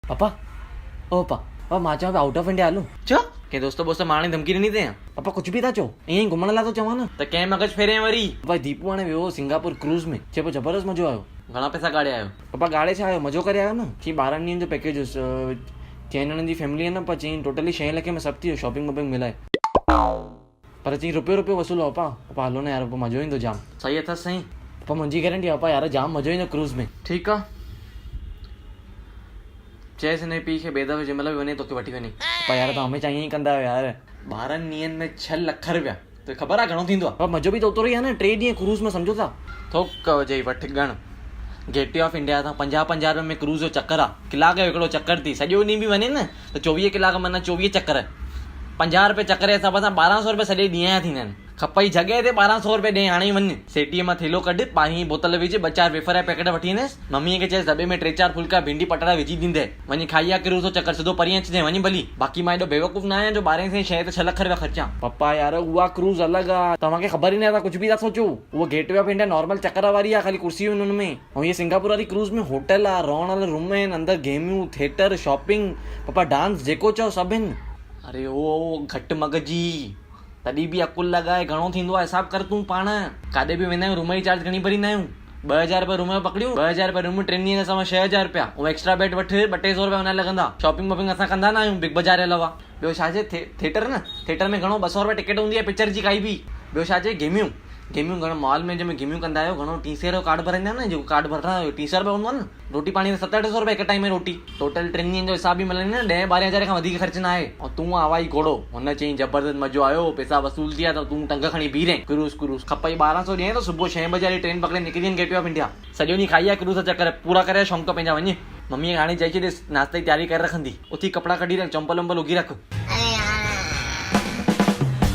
पापा ओ पापा मां चवां आउट ऑफ इंडिया हलूं छो के दोस्तो बोस्तो मारणी धमकी ॾिनी अथई पापा कुछ भी था चओ ईअं ई घुमण लाइ थो चवां न। त कंहिं मगज फेरे वरी पापा दीपू हाणे वियो सिंगापुर क्रूज़ में चए पियो जबरदस्त मज़ो आयो। घणा पैसा काढे आयो? पापा गाड़े छा आयो मज़ो करे आयो न चई 12 ॾींहंनि जो पैकेज हुयुसि 6 ॼणनि जी फैमिली आहे न पर चई टोटली 6 लखे में सभु थी वियो शॉपिंग वॉपिंग मिलाए पर चई रुपयो वसूल आहे पापा हलो न यार पोइ मज़ो ईंदो जाम। सही अथसि साईं। पापा मुंहिंजी गारंटी आहे पापा यार जाम मज़ो ईंदो क्रूज़ में। ठीकु आहे चएसि हिन पीउ खे ॿिए दफ़े जंहिं महिल बि वञे तोखे वठी वञे। पापा यार तव्हां हमेशह ईअं ई कंदा आहियो यार। 12 ॾींहंनि में 6 लख रुपया तोखे ख़बर आहे घणो थींदो आहे? पापा मज़ो बि त ओतिरो ई आहे न 3 ॾींहं क्रूज़ में सम्झो था। थोक वॼई वठ गण गेटवे ऑफ इंडिया था 50-50 रुपए में क्रूज़ जो चक्कर आहे। कलाक जो हिकिड़ो चक्कर थी सॼो ॾींहुं बि वञे न त 24 कलाक माना 24 चक्कर 50 रुपए चक्कर जे हिसाब सां 1200 रुपए सॼे ॾींहं जा थींदा आहिनि। खपई जॻह ते 1200 रुपए ॾे हाणे वञ सेटीअ मां थेलो कढ पाणी जी बोतल विझ 2-4 वेफर जा पैकेट वठी ईंदसि मम्मीअ खे चएसि दॿे में 3-4 फुल्का भिंडी पटाटा विझी ॾींदे वञी खाई आ क्रूज़ जो चक्कर सिधो परीहं अचिजे वञी भली। बाक़ी मां एॾो बेवकूफ़ न आहियां जो 12 से शइ ते 6 लख रुपया ख़र्चा। पापा यार उहा क्रूज़ अलॻि आहे तव्हांखे ख़बर ई न आहे कुझु बि था सोचो। उहा गेटवे ऑफ इंडिया नॉर्मल चक्कर वारी आहे खाली कुर्सियूं आहिनि हुन में ऐं हीअ सिंगापुर वारी क्रूज़ में होटल आहे रहण वाला रूम आहिनि अंदरि गेमियूं थिएटर शॉपिंग पापा डांस जेको चओ सभु आहिनि। अरे ओ घटि मगजी तॾहिं बि अकुल लॻाए घणो थींदो आहे हिसाब कर तूं पाण काॾे बि वेंदा आहियूं रूम जी चार्ज घणी भरींदा आहियूं 2000 रुपया रूम जो पकड़ियूं 2000 रुपया रूम 3 ॾींहं जा 6000 रुपया ऐं एक्स्ट्रा बेड वठ 200 रुपया हुन लॻंदा। शॉपिंग वॉपिंग असां कंदा न आहियूं बिग बाज़ार जे अलावा। ॿियो छा चए थिएटर न थिएटर में घणो 200 रुपया टिकट हूंदी आहे पिक्चर जी काई बि। ॿियो छा चए गेमियूं घणो मॉल में जंहिंमें गेमियूं कंदा आहियो घणो 300 जो कार्ड भराईंदा आहियो न जेको कार्ड भरणा 300 रुपया हूंदो आहे न रोटी पाणी 700-800 रुपया हिकु टाइम में रोटी टोटल 3 ॾींहंनि जो हिसाब बि मिलंदी न 10-12 हज़ार खां वधीक ख़र्च न आहे। ऐं तूं आवाई घोड़ो हुन चई जबरदस्त मज़ो आयो पैसा वसूल थी विया त तूं टंग खणी बीह रहे क्रूज़ खपई 1200 ॾिए त सुबुह 6 बजे वारी ट्रेन पकड़े निकिरी वञे गेटवे ऑफ इंडिया सॼो ॾींहुं खाई आहे क्रूज़ चक्कर पूरा करे शौक़ु पंहिंजा वञे। मम्मीअ हाणे चई छॾे नाश्ते जी तयारी करे रखंदी उथी कपिड़ा कढी रख चंपल वंपल उगी रख।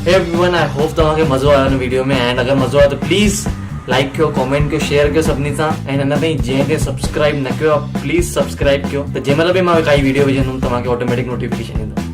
हे एवरीवन आई होप तव्हांखे मज़ो आयो हिन वीडियो में एंड अगरि मज़ो आयो त प्लीज़ लाइक कयो कमेंट कयो शेयर कयो सभिनी सां ऐं अञा ताईं जंहिंखे सब्सक्राइब न कयो आहे प्लीज़ सब्सक्राइब कयो त जंहिं महिल बि मां काई वीडियो विझंदुमि तव्हांखे ऑटोमेटिक नोटिफिकेशन ईंदो।